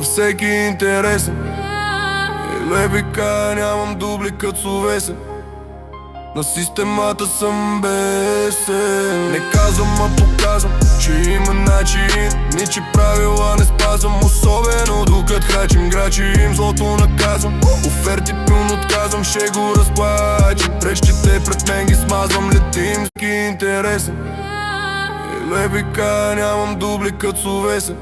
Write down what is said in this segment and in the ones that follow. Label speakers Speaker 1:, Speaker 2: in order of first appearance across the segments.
Speaker 1: на всеки интересен. Левика, нямам дубликат словесен. На системата съм бесен. Не казвам, а показвам, че има начин. Ничи правила не спазвам, особено докато храчим. Грачи им злото наказвам. Оферти пълн отказвам, ще го разплачем. Пречките пред мен ги смазвам, летим ски интересен. Левика, нямам дубликат словесен.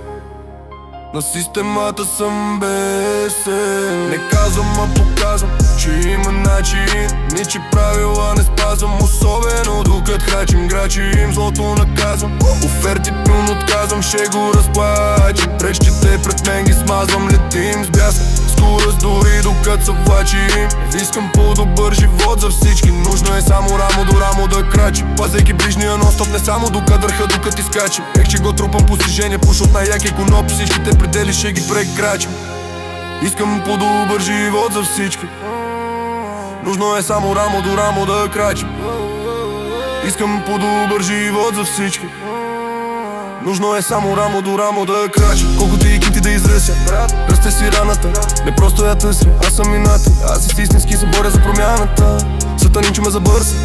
Speaker 1: На системата съм бесен. Не казвам, а показвам, че има начин. Ничи правила не спазвам, особено докато храчим. Грачи им злото наказвам. Оферти пълн отказвам, ще го разплачем. Пречките пред мен ги смазвам, летим с бясък. Скорост дори докато се влачим. Искам по-добър живот за всички. Нужно е само рамо до рамо да крачим. Пазейки ближния нон-стоп, не само до кадърха, докато изкачим. Ех, че го трупам постижения, пуш от най-яки коноп. Всичките предели ще ги прекрачим. Искам по-добър живот за всички. Нужно е само рамо до рамо да крачим. Искам по-добър живот за всички. Нужно е само рамо до рамо да крачим. Колкото и кинти да изръся, расте си раната. Не просто я тъся, аз съм мината. Аз истински се боря за промяната. Сатанин, че ме забърса,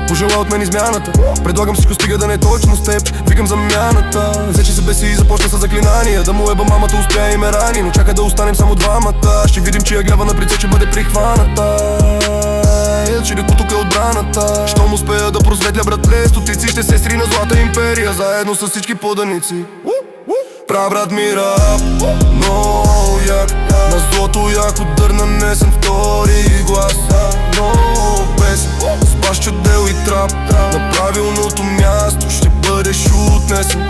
Speaker 1: пожела от мен измяната. Предлагам всичко, стига да не е точно с теб. Викам замяната. Взе, че се беси и започна с заклинания. Да му еба мамата, успя и ме рани. Но чака да останем само двамата. Ще видим, че я глява на прице, че бъде прихваната. Че леко тук е отбраната. Щом успея да просветля, братле, стотици ще сестри на злата империя. Заедно с всички поданици. Прабрат ми рап, много як. На злото як удар нанесен втори глас. Много песен, с баш чадел и трап. На правилното място ще бъдеш отнесен.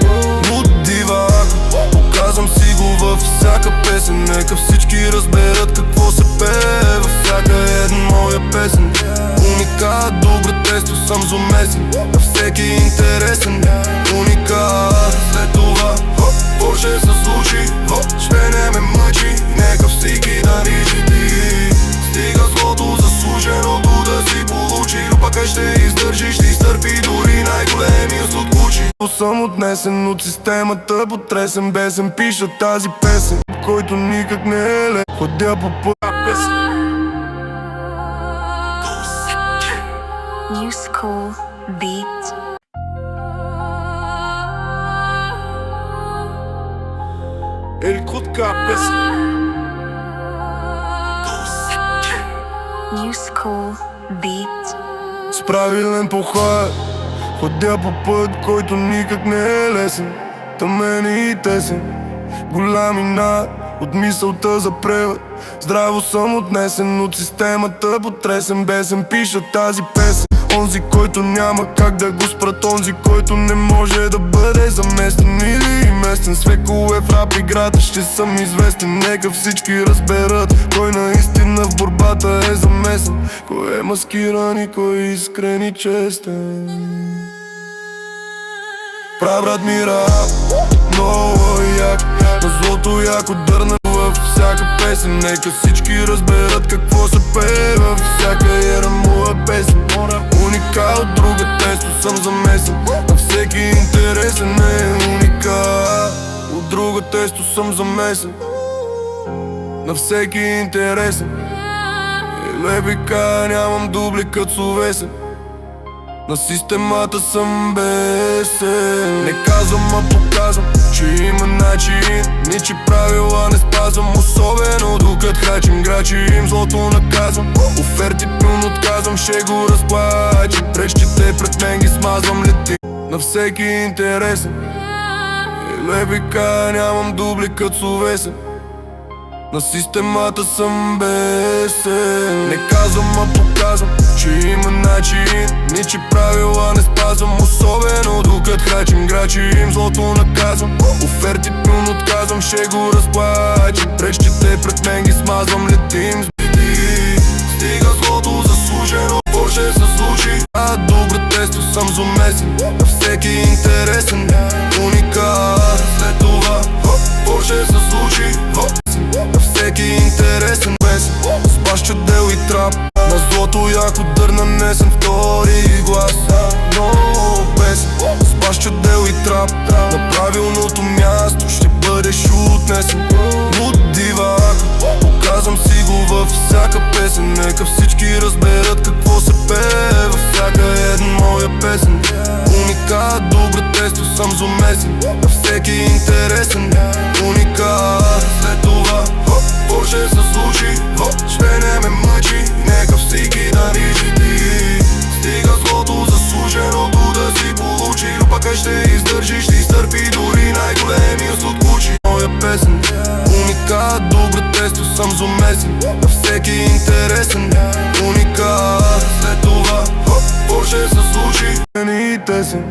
Speaker 1: От дивак, показвам си го във всяка песен. Нека всички разберат какво се пее във всяка една моя песен. Уникат, добре тесто съм замесен. На всеки интересен. Уникат, след това какво ще се случи? Ще не ме мъчи, нека всеки да ни жити. Стига злото заслуженото да си получи. Но пък ще издържи, ще изтърпи дори най-големия суткучи. Съм отнесен от системата, потресен, бесен. Пиша тази песен, който никак не е лек. Ходя по пътя песен.
Speaker 2: New School Beats.
Speaker 1: Ель крутка песен.
Speaker 2: New School Beats.
Speaker 1: С правилен похват ходя по път, който никак не е лесен. Тъмен и тесен, голям инат от мисълта за превод. Здраво съм отнесен от системата, потресен, бесен. Пиша тази песен. Онзи, който няма как да го спрат, онзи, който не може да бъде заместен или местен. С векове в рап играта ще съм известен. Нека всички разберат кой наистина в борбата е замесен. Кой е маскиран и кой е искрен и честен. Прабрат ми рап, много як. На злото як ударна във всяка песен. Нека всички разберат какво се пее във всяка ера моя песен. Уникал, от друга тесто съм замесен. На всеки интересен е уникал. От друга тесто съм замесен. На всеки интересен. Левика, нямам дубликат словесен. На системата съм бесен. Не казвам, а показвам, че има начин. Ничи правила не спазвам, особено докато храчим. Грачи им злото наказвам. Оферти пълн отказвам, ще го разплачем. Пречките пред мен ги смазвам, летим на всеки интересен. Левика, нямам дубликат словесен. На системата съм бесен. Не казвам, а показвам, че има начин. Ничи правила не спазвам, особено докато храчим. Грачи им злото наказвам. Оферти пълн отказвам, ще го разплачем. Пречките пред мен ги смазвам, летим с бити. Стига злото заслужено, какво ще се случи? Добре тесто съм замесен. На всеки интересен. Уникат, след това какво ще се случи? На всеки интересен песен. С баш чадел и трап. На злото як удар нанесен втори глас. Много песен. С баш чадел и трап. На правилното място ще бъдеш отнесен. песен. Нека всички разберат какво се пее във всяка една моя песен. Уникат, добре тесто съм замесен, на всеки интересен. Уникат, след това какво ще се случи, ще не ме мъчи. Нека всеки да ни жити, стига злото заслуженото да си получи. Но пък ще издържи, ще изтърпи дори най-големия случай. Моя песен, уникат, добре тесто съм замесен, на всеки интересен. Уникат, след това какво ще се случи. И тесен,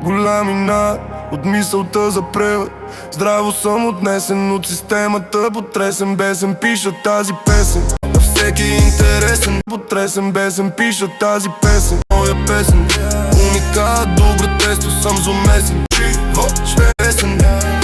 Speaker 1: голямина от мисълта за превод. Здраво съм отнесен от системата, потресен бесен, пиша тази песен. На всеки интересен, потресен бесен, пиша тази песен. Моя песен, уникат, добре тесто съм замесен. Ще песен,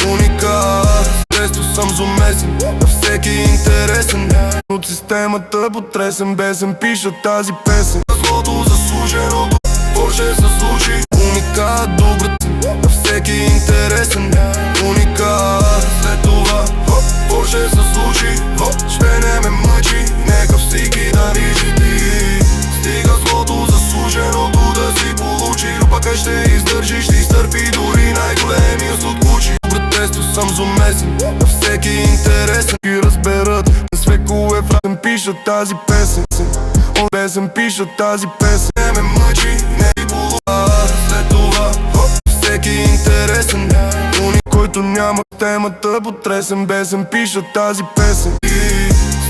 Speaker 1: уникат, тесто съм замесен, на всеки интересен. От системата, потресен бесен, пиша тази песен. Злото заслуженото, какво ще се случи. Уникат, добре, на всеки интересен. Уникат, след това какво ще се случи, ще не ме мъчи. Нека всеки да ни жити, стига злото заслуженото да си получи. Но пък ще издържи, ще изтърпи дори най-големия случай. Добре тесто съм замесен, на всеки интересен. И разберат, на свекове фразен пиша тази песен. Песен пиша тази песен. Не ме мъчи, не ми болува. След това всеки интересен. Който няма темата, потресен бесен, пиша тази песен. И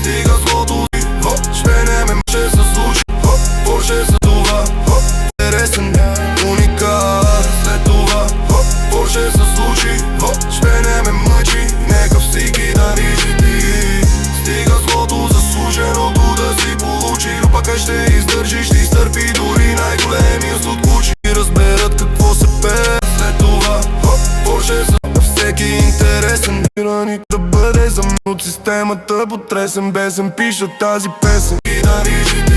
Speaker 1: стига злото, ще не ме ще се случи. Какво ще се това, интересен. Уникат, след това какво ще се случи, ще не ме мъчи. Нека всеки да ни жити, стига злото заслуженото да си получи. Но пък ще издържи, ще изтърпи дори най-големия случай. И разберат какво се пее, след това какво ще се на всеки интересен. Да бъде за мен от системата, потресен бесен, пиша тази песен. И да ни жити,